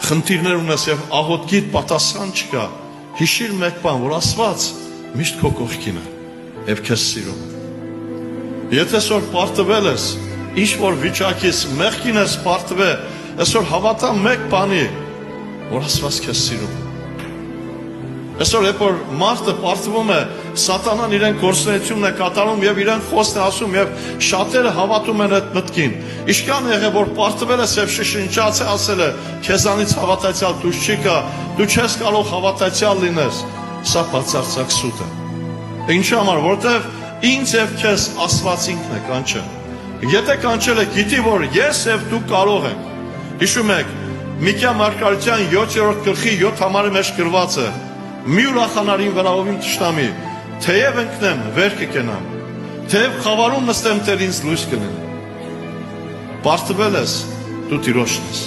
խնդիրներ ունես եւ աղոթքիդ պատասխան չկա, հիշիր մեկ բան, որ Աստված միշտ քո կողքին է եւ քեզ սիրում է։ Եթե այսօր պարտվել ես, ինչ որ վիճակից մեղքին ես պարտվել, այսօր հավատա մեկ բանի, որ Աստված քեզ սիրում է։ Այսօր երբ որ մարդը պարտվում է, սատանան իրեն գործունեությունն է կատարում եւ իրեն խոսքն է ասում եւ շատերը հավատում են այդ մտքին։ Իշքան եղե որ պարտվել ես եւ շշնջաց է ասել է, քեզանից հավատացյալ դուրս չի գա, դու չես կարող հավատացյալ լինես։ Սա բացարձակ սուտ է։ Ինչի համար, որտեվ ինձ եւ քեզ Աստված ինքն է կանչել։ Եթե կանչել է, գիտի որ ես եւ դու կարող ենք։ Հիշում եք, Միքիա Մարգարիտյան 7-րդ գլխի 7 համարի մեջ գրված է. մի ուրախանարին վրայովին թշնամի, թեև ընկնեմ, վեր կկենամ, թեև խավարում նստեմ, Տեր ինձ լույս կլինի։ Պարտվել ես, դու տիրոջն ես։